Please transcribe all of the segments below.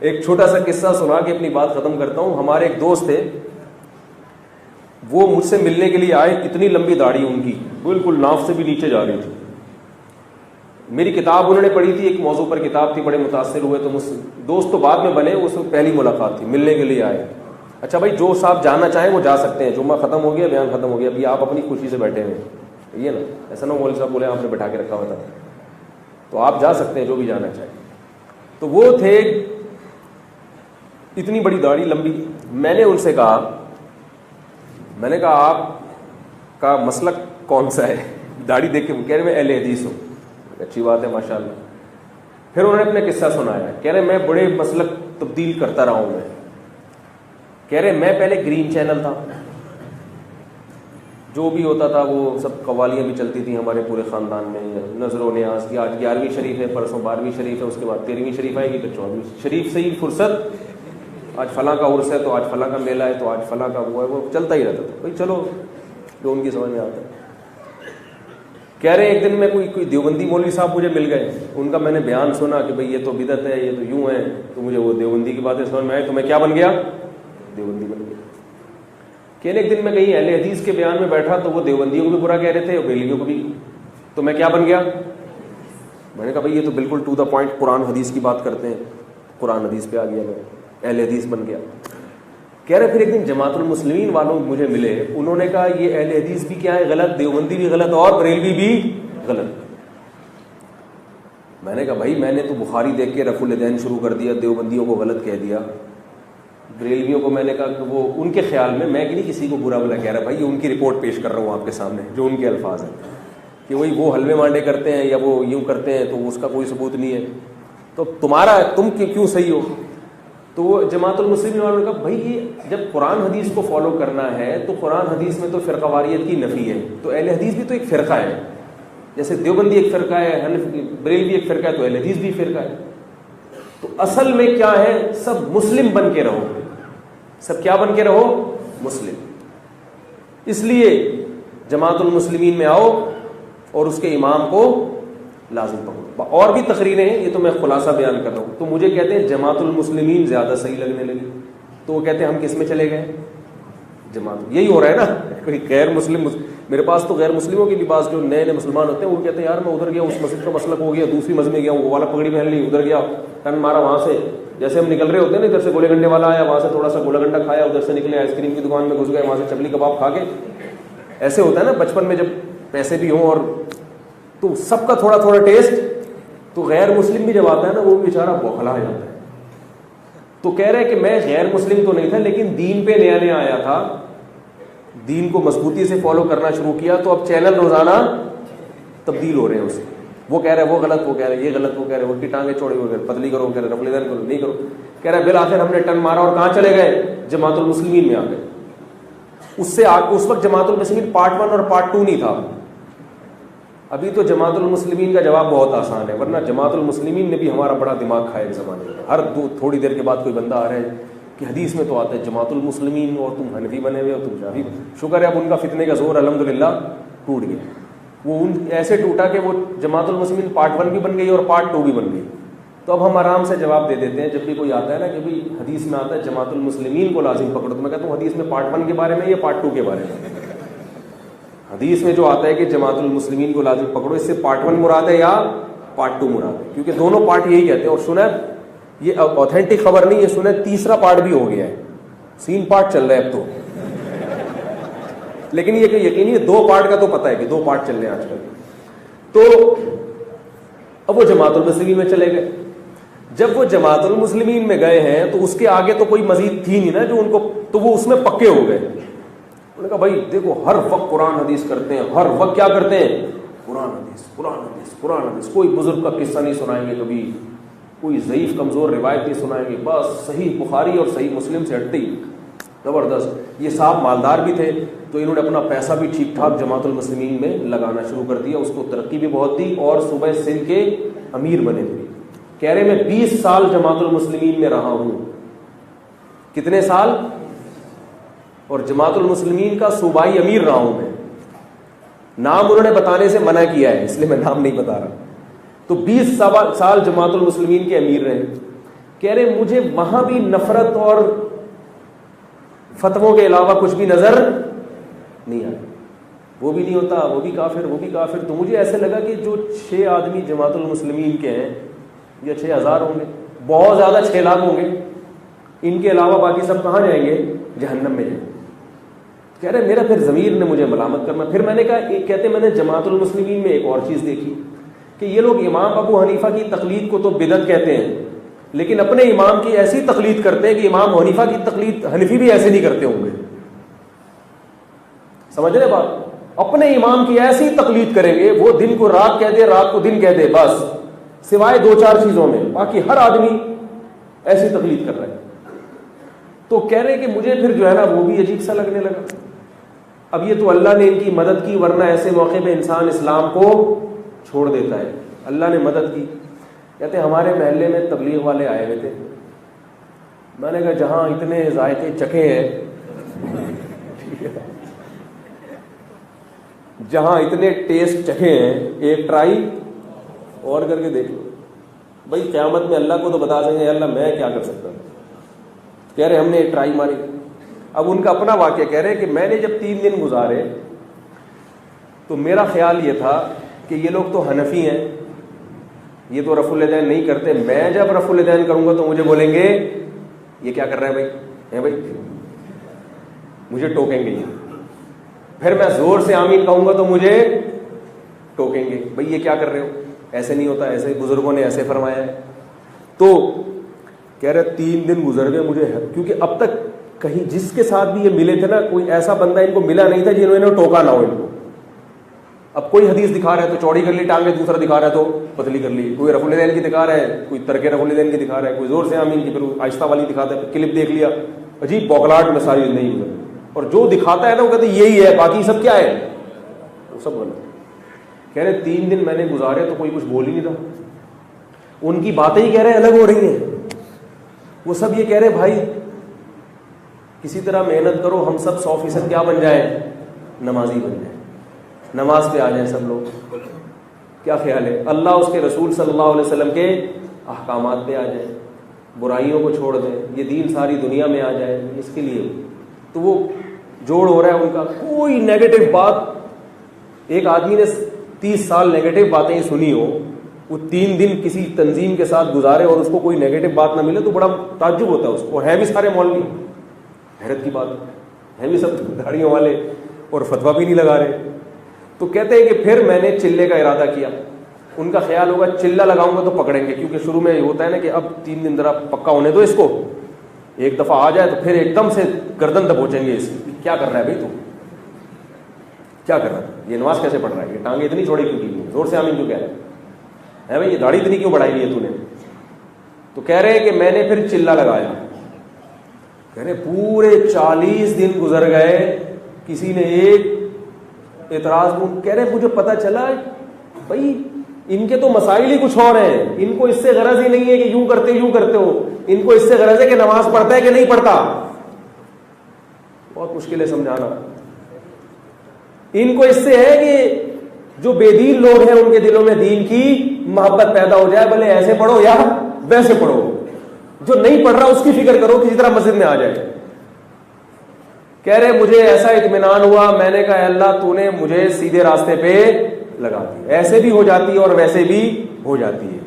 ایک چھوٹا سا قصہ سنا کے اپنی بات ختم کرتا ہوں. ہمارے ایک دوست تھے, وہ مجھ سے ملنے کے لیے آئے, اتنی لمبی داڑھی ان کی بالکل ناف سے بھی نیچے جا رہی تھی. میری کتاب انہوں نے پڑھی تھی, ایک موضوع پر کتاب تھی, بڑے متاثر ہوئے. تو مجھ سے دوست تو بعد میں بنے, اس وقت پہلی ملاقات تھی, ملنے کے لیے آئے. اچھا بھائی, جو صاحب جانا چاہیں وہ جا سکتے ہیں, جمعہ ختم ہو گیا, بیان ختم ہو گیا, ابھی آپ اپنی خوشی سے بیٹھے ہیں, یہ نا ایسا نہ مولوی صاحب بولے آپ نے بٹھا کے رکھا ہوا تھا, تو آپ جا سکتے ہیں جو بھی جانا چاہیں. تو وہ تھے اتنی بڑی داڑھی لمبی. میں نے ان سے کہا, میں نے کہا آپ کا مسلک کون سا ہے؟ داڑھی دیکھ کے کہہ رہے میں اہل حدیث ہوں. اچھی بات ہے ماشاء اللہ. پھر انہوں نے اپنے قصہ سنایا, کہہ رہے میں بڑے مسلک تبدیل کرتا رہا ہوں. میں کہہ رہے میں پہلے گرین چینل تھا, جو بھی ہوتا تھا وہ سب قوالیاں بھی چلتی تھیں ہمارے پورے خاندان میں, نظر و نیاز کی. آج 11ویں شریف ہے, پرسوں 12ویں شریف ہے, اس کے بعد 13ویں شریف آئے گی, پھر 14ویں شریف سے ہی فرصت, آج فلاں کا عرس ہے تو آج فلاں کا میلہ ہے تو آج فلاں کا وہ ہے, وہ چلتا ہی رہتا تھا. بھائی چلو جو ان کی سمجھ میں آتا ہے. کہہ رہے ایک دن میں کوئی دیوبندی مولوی صاحب مجھے مل گئے, ان کا میں نے بیان سنا کہ بھئی یہ تو بدعت ہے, یہ تو یوں ہے, تو مجھے وہ دیوبندی کی باتیں سمجھ میں آئی, تو میں کیا بن گیا؟ دیوبندی بن گیا. کہنے ایک دن میں کہیں اہل حدیث کے بیان میں بیٹھا تو وہ دیوبندیوں کو بھی برا کہہ رہے تھے اور بریلویوں کو بھی, تو میں کیا بن گیا؟ میں نے کہا بھئی یہ تو بالکل ٹو دا پوائنٹ قرآن حدیث کی بات کرتے ہیں, قرآن حدیث پہ آ گیا, میں اہل حدیث بن گیا. کہہ رہے پھر ایک دن جماعت المسلمین والوں مجھے ملے, انہوں نے کہا یہ اہل حدیث بھی کیا ہے غلط, دیوبندی بھی غلط اور بریلوی بھی غلط. میں نے کہا بھائی میں نے تو بخاری دیکھ کے رفع الیدین شروع کر دیا, دیوبندیوں کو غلط کہہ دیا, بریلویوں کو میں نے کہا کہ وہ ان کے خیال میں نہیں کسی کو برا بلا کہہ رہا, بھائی ان کی رپورٹ پیش کر رہا ہوں آپ کے سامنے, جو ان کے الفاظ ہیں کہ وہی وہ حلوے مانڈے کرتے ہیں یا وہ یوں کرتے ہیں تو اس کا کوئی ثبوت نہیں ہے, تو تم کیوں صحیح ہو؟ تو وہ جماعت المسلمین والوں نے کہا بھائی یہ جب قرآن حدیث کو فالو کرنا ہے تو قرآن حدیث میں تو فرقہ واریت کی نفی ہے, تو اہل حدیث بھی تو ایک فرقہ ہے, جیسے دیوبندی ایک فرقہ ہے, بریلوی ایک فرقہ ہے, تو اہل حدیث بھی فرقہ ہے. تو اصل میں کیا ہے, سب مسلم بن کے رہو, سب کیا بن کے رہو؟ مسلم. اس لیے جماعت المسلمین میں آؤ اور اس کے امام کو لازم پکڑو. اور بھی تقریریں ہیں, یہ تو میں خلاصہ بیان کر رہا ہوں. تو مجھے کہتے ہیں جماعت المسلمین زیادہ صحیح لگنے لگی, تو وہ کہتے ہیں ہم کس میں چلے گئے؟ جماعت. یہی ہو رہا ہے نا, کوئی غیر مسلم, میرے پاس تو غیر مسلموں کے لباس جو نئے مسلمان ہوتے ہیں وہ کہتے ہیں یار میں ادھر گیا, اس مسجد کا مسلک ہو گیا, دوسری مسجد میں گیا, وہ والا پگڑی پہن لی, ادھر گیا ٹن مارا, وہاں سے جیسے ہم نکل رہے ہوتے ہیں نا, ادھر سے گولے گنڈے والا آیا, وہاں سے تھوڑا سا گولا گنڈا کھایا, ادھر سے نکلے آئس کریم کی دکان میں گھس گئے, وہاں سے چپلی کباب کھا کے. ایسے ہوتا ہے نا بچپن میں جب پیسے بھی ہوں اور تو سب کا تھوڑا تھوڑا ٹیسٹ. تو غیر مسلم بھی جب آتا ہے نا وہ بیچارہ بوکھلا ہو جاتا ہے. تو کہہ رہے کہ میں غیر مسلم تو نہیں تھا لیکن دین پہ نیا نیا آیا تھا, دین کو مضبوطی سے فالو کرنا شروع کیا, تو اب چینل روزانہ تبدیل ہو رہے ہیں اس سے. وہ کہہ رہے وہ غلط, وہ کہہ رہے یہ غلط, وہ کہہ رہے وہ کی ٹانگیں چھوڑی, وہ پتلی کرو, کہہ رہے رفع الیدین کرو, نہیں کرو. کہہ رہے بالآخر ہم نے ٹن مارا اور کہاں چلے گئے؟ جماعت المسلمین میں آ گئے. اس وقت جماعت المسلمین پارٹ 1 اور پارٹ 2 نہیں تھا. ابھی تو جماعت المسلمین کا جواب بہت آسان ہے, ورنہ جماعت المسلمین نے بھی ہمارا بڑا دماغ کھایا ایک زمانے میں. ہر تھوڑی دیر کے بعد کوئی بندہ آ رہا ہے کہ حدیث میں تو آتا ہے جماعت المسلمین اور تم حنفی بنے ہوئے ہو, تم شافعی. شکر ہے اب ان کا فتنے کا زور الحمدللہ ٹوٹ گیا. وہ ایسے ٹوٹا کہ وہ جماعت المسلمین پارٹ 1 بھی بن گئی اور پارٹ 2 بھی بن گئی. تو اب ہم آرام سے جواب دے دیتے ہیں جب بھی کوئی آتا ہے نا کہ بھائی حدیث میں آتا ہے جماعت المسلمین کو لازم پکڑو, تو میں کہتا ہوں حدیث میں پارٹ 1 کے بارے میں یا پارٹ 2 کے بارے میں؟ حدیث میں جو آتا ہے کہ جماعت المسلمین کو لازم پکڑو, اس سے پارٹ 1 مراد ہے یا پارٹ 2 مراد ہے؟ کیونکہ دونوں پارٹ یہی کہتے ہیں. اور سنا یہ اوتھینٹک خبر نہیں ہے, سنا تیسرا پارٹ بھی ہو گیا ہے, 3 پارٹ چل رہا ہے اب تو. لیکن یہ کہ یقینی ہے 2 پارٹ کا تو پتہ ہے کہ 2 پارٹ چل رہے ہیں آج کل. تو اب وہ جماعت المسلمین میں چلے گئے. جب وہ جماعت المسلمین میں گئے ہیں تو اس کے آگے تو کوئی مزید تھی نہیں نا جو ان کو, تو وہ اس میں پکے ہو گئے. انہوں نے کہا بھائی دیکھو ہر وقت قرآن حدیث کرتے ہیں, ہر وقت کیا کرتے ہیں؟ قرآن حدیث, قرآن حدیث, قرآن حدیث. کوئی بزرگ کا قصہ نہیں سنائیں گے کبھی, کوئی ضعیف کمزور روایت نہیں سنائیں گے, بس صحیح بخاری اور صحیح مسلم سے ہٹتے ہی. زبردست. یہ صاحب مالدار بھی تھے تو انہوں نے اپنا پیسہ بھی ٹھیک ٹھاک جماعت المسلمین میں لگانا شروع کر دیا, اس کو ترقی بھی بہت دی اور صوبہ سندھ کے امیر بنے تھے. کہہ رہے میں 20 سال جماعت المسلمین میں رہا ہوں. کتنے سال؟ اور جماعت المسلمین کا صوبائی امیر رہا ہوں میں. نام انہوں نے بتانے سے منع کیا ہے اس لیے میں نام نہیں بتا رہا. تو 20 سال جماعت المسلمین کے امیر رہے. کہہ رہے مجھے وہاں بھی نفرت اور فتووں کے علاوہ کچھ بھی نظر نہیں آیا. وہ بھی نہیں ہوتا، وہ بھی کافر، وہ بھی کافر. تو مجھے ایسے لگا کہ جو 6 آدمی جماعت المسلمین کے ہیں یا 6,000 ہوں گے، بہت زیادہ 6 لاکھ ہوں گے، ان کے علاوہ باقی سب کہاں جائیں گے؟ جہنم میں جائیں گے. کہہ رہے میرا پھر ضمیر نے مجھے ملامت کرنا. پھر میں نے کہا کہتے میں نے جماعت المسلمین میں ایک اور چیز دیکھی کہ یہ لوگ امام ابو حنیفہ کی تقلید کو تو بدعت کہتے ہیں، لیکن اپنے امام کی ایسی تقلید کرتے ہیں کہ امام حنیفہ کی تقلید حنفی بھی ایسے نہیں کرتے ہوں گے. سمجھ رہے بات؟ اپنے امام کی ایسی تقلید کریں گے، وہ دن کو رات کہہ دے، رات کو دن کہہ دے، بس سوائے 2-4 چیزوں میں، باقی ہر آدمی ایسی تقلید کر رہا ہے. تو کہہ رہے کہ مجھے پھر جو ہے نا وہ بھی عجیب سا لگنے لگا. اب یہ تو اللہ نے ان کی مدد کی، ورنہ ایسے موقع پہ انسان اسلام کو چھوڑ دیتا ہے. اللہ نے مدد کی. کہتے ہمارے محلے میں تبلیغ والے آئے ہوئے تھے. میں نے کہا جہاں اتنے ذائقے چکھے ہیں، جہاں اتنے ٹیسٹ چکھے ہیں، ایک ٹرائی اور کر کے دیکھ لو. بھائی قیامت میں اللہ کو تو بتا سکیں اللہ میں کیا کر سکتا ہوں. کہہ رہے ہم نے ایک ٹرائی ماری. اب ان کا اپنا واقعہ کہہ رہے کہ میں نے جب 3 دن گزارے تو میرا خیال یہ تھا کہ یہ لوگ تو حنفی ہیں، یہ تو رفع الیدین نہیں کرتے. میں جب رفع الیدین کروں گا تو مجھے بولیں گے یہ کیا کر رہا ہے بھائی، مجھے ٹوکیں گے. یہ پھر میں زور سے آمین کہوں گا تو مجھے ٹوکیں گے، بھائی یہ کیا کر رہے ہو، ایسے نہیں ہوتا، ایسے بزرگوں نے ایسے فرمایا ہے. تو کہہ رہے 3 دن گزر گئے مجھے، کیونکہ اب تک کہیں جس کے ساتھ بھی یہ ملے تھے نا، کوئی ایسا بندہ ان کو ملا نہیں تھا جنہوں نے ٹوکا نہ ہو ان کو. اب کوئی حدیث دکھا رہا ہے تو چوڑی کر لی ٹانگیں، دوسرا دکھا رہا ہے تو پتلی کر لی. کوئی رفع الیدین کی دکھا رہا ہے، کوئی ترک رفع الیدین کی دکھا رہا ہے، کوئی زور سے آمین کی، پھر آہستہ والی دکھاتا ہے، کلپ دیکھ لیا، عجیب بوکلاٹ میں ساری نہیں ہوئی. اور جو دکھاتا ہے نا وہ کہتے یہی ہے، باقی سب کیا ہے، وہ سب بنا. کہہ رہے 3 دن میں نے گزارے تو کوئی کچھ بول ہی نہیں رہا. ان کی باتیں ہی کہہ رہے الگ ہو رہی ہیں. وہ سب یہ کہہ رہے بھائی کسی طرح محنت کرو، ہم سب 100% کیا بن جائیں، نمازی بن جائیں، نماز پہ آ جائیں سب لوگ. کیا خیال ہے؟ اللہ اس کے رسول صلی اللہ علیہ وسلم کے احکامات پہ آ جائیں، برائیوں کو چھوڑ دیں، یہ دین ساری دنیا میں آ جائے. اس کے لیے تو وہ جوڑ ہو رہا ہے ان کا. کوئی نیگیٹو بات، ایک آدمی نے 30 سال نیگیٹو باتیں ہی سنی ہو، وہ 3 دن کسی تنظیم کے ساتھ گزارے اور اس کو کوئی نیگیٹو بات نہ ملے تو بڑا تعجب ہوتا ہے اس کو. ہے بھی سارے مولوی، حیرت کی بات ہے بھی سب داڑھیوں والے اور فتویٰ بھی نہیں لگا رہے. تو کہتے ہیں کہ پھر میں نے چلے کا ارادہ کیا. ان کا خیال ہوگا چلہ لگاؤں گا تو پکڑیں گے، کیونکہ شروع میں ہوتا ہے نا کہ اب 3 دن ذرا پکا ہونے دو اس کو، ایک دفعہ آ جائے تو پھر ایک دم سے گردن دبوچیں گے اس کی. کیا کر رہا ہے بھائی تو، کیا کر رہا ہے، یہ نماز کیسے پڑھ رہا ہے، یہ ٹانگیں اتنی چوڑی کیوں کی، زور سے آمین کیوں کہہ رہا ہے بھائی، یہ داڑھی اتنی کیوں بڑھائی ہے تو نے. تو کہہ رہے ہیں کہ میں نے پھر چلہ لگایا. کہہ رہے پورے 40 دن گزر گئے، کسی نے ایک اعتراض. کہہ رہے مجھے پتا چلا بھائی ان کے تو مسائل ہی کچھ اور ہیں، ان کو اس سے غرض ہی نہیں ہے کہ یوں کرتے ہو، ان کو اس سے غرض ہے کہ نماز پڑھتا ہے کہ نہیں پڑھتا. بہت مشکل ہے سمجھانا. ان کو اس سے ہے کہ جو بے دین لوگ ہیں ان کے دلوں میں دین کی محبت پیدا ہو جائے، بھلے ایسے پڑھو یا ویسے پڑھو. جو نہیں پڑھ رہا اس کی فکر کرو کسی طرح مسجد میں آ جائے. کہہ رہے مجھے ایسا اطمینان ہوا، میں نے کہا اللہ تو نے مجھے سیدھے راستے پہ لگا دی. ایسے بھی ہو جاتی ہے اور ویسے بھی ہو جاتی ہے،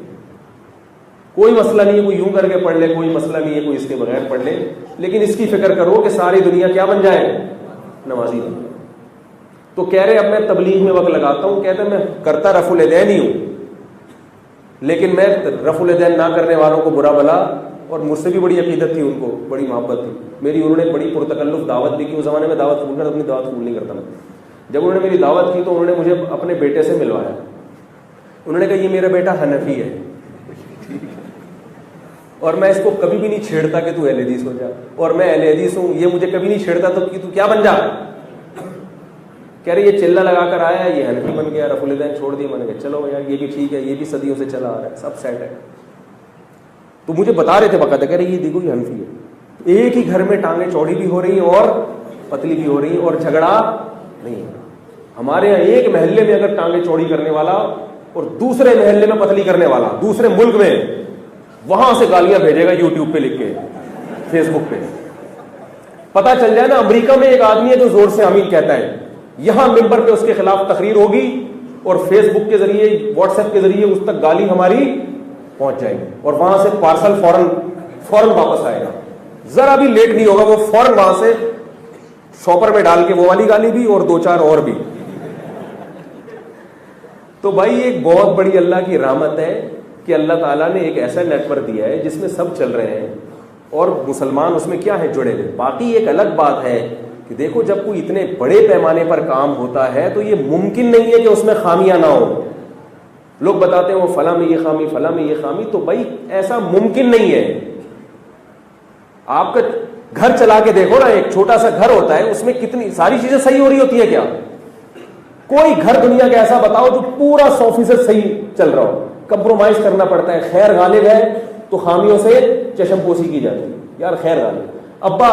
کوئی مسئلہ نہیں ہے. کوئی یوں کر کے پڑھ لے، کوئی مسئلہ نہیں ہے، کوئی اس کے بغیر پڑھ لے، لیکن اس کی فکر کرو کہ ساری دنیا کیا بن جائے، نمازی بن جائے. تو کہہ رہے اب میں تبلیغ میں وقت لگاتا ہوں. کہتے میں کرتا رفع الیدین ہی ہوں، لیکن میں رفع الیدین نہ کرنے والوں کو برا بلا، اور مجھ سے بھی بڑی عقیدت تھی، ان کو بڑی محبت تھی میری. انہوں نے بڑی پرتکلف دعوت بھی کی. اس زمانے میں دعوت قبول کرتا، اپنی دعوت قبول نہیں کرتا میں. جب انہوں نے میری دعوت کی تو انہوں نے مجھے اپنے بیٹے سے ملوایا. انہوں نے کہا یہ میرا بیٹا حنفی ہے اور میں اس کو کبھی بھی نہیں چھیڑتا کہ تو اہل حدیث ہو جا، اور میں اہل حدیث ہوں، یہ مجھے کبھی نہیں چھیڑتا تو کیا بن جا. کہہ رہے یہ چلہ لگا کر آیا، یہ حنفی بن گیا، رفع الیدین چھوڑ دیا. میں نے کہا چلو یار یہ بھی ٹھیک ہے، یہ بھی صدیوں سے چلا آ رہا ہے، سب سیٹ ہے. تو مجھے بتا رہے تھے باقاعدہ، کہہ رہے یہ دیکھو یہ حنفی ہے. ایک ہی گھر میں ٹانگیں چوڑی بھی ہو رہی ہیں اور پتلی بھی ہو رہی ہیں اور جھگڑا نہیں ہے. ہمارے یہاں ایک محلے میں اگر ٹانگیں چوڑی کرنے والا اور دوسرے محلے میں پتلی کرنے والا، دوسرے ملک میں، وہاں سے گالیاں بھیجے گا یوٹیوب پہ لکھ کے، فیس بک پہ. پتا چل جائے نا امریکہ میں ایک آدمی ہے جو زور سے آمین کہتا ہے، یہاں ممبر پہ اس کے خلاف تقریر ہوگی اور فیس بک کے ذریعے واٹس ایپ کے ذریعے اس تک گالی ہماری پہنچ جائے گی، اور وہاں سے پارسل فوراً واپس آئے گا، ذرا بھی لیٹ نہیں ہوگا، وہ فوراً وہاں سے شاپر میں ڈال کے وہ والی گالی بھی اور 2-4 اور بھی. تو بھائی ایک بہت بڑی اللہ کی رحمت ہے کہ اللہ تعالیٰ نے ایک ایسا نیٹ ورک دیا ہے جس میں سب چل رہے ہیں اور مسلمان اس میں کیا ہے جڑے ہوئے. باقی ایک الگ بات ہے کہ دیکھو جب کوئی اتنے بڑے پیمانے پر کام ہوتا ہے تو یہ ممکن نہیں ہے کہ اس میں خامیاں نہ ہو. لوگ بتاتے ہیں وہ فلاں میں یہ خامی، فلاں میں یہ خامی، تو بھائی ایسا ممکن نہیں ہے. آپ کا گھر چلا کے دیکھو نا، ایک چھوٹا سا گھر ہوتا ہے، اس میں کتنی ساری چیزیں صحیح ہو رہی ہوتی ہے کیا؟ کوئی گھر دنیا کا ایسا بتاؤ جو پورا 100% صحیح چل رہا ہو؟ کمپرومائز کرنا پڑتا ہے. خیر غالب ہے تو خامیوں سے چشم پوشی کی جاتی ہے. یار خیر غالب، ابا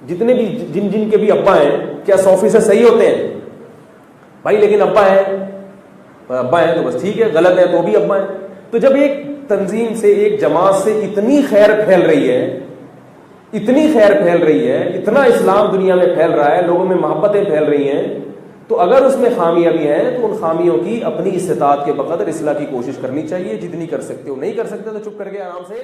جتنے بھی جن کے بھی ابا ہیں کیا 100% صحیح ہوتے ہیں؟ بھائی لیکن ابا ہے تو بس ٹھیک ہے، غلط ہے تو بھی ابا ہے. تو جب ایک تنظیم سے، ایک جماعت سے اتنی خیر پھیل رہی ہے، اتنا اسلام دنیا میں پھیل رہا ہے، لوگوں میں محبتیں پھیل رہی ہیں، تو اگر اس میں خامیاں بھی ہیں تو ان خامیوں کی اپنی استطاعت کے بقدر اصلاح کی کوشش کرنی چاہیے. جتنی کر سکتے ہو، نہیں کر سکتے تو چپ کر کے آرام سے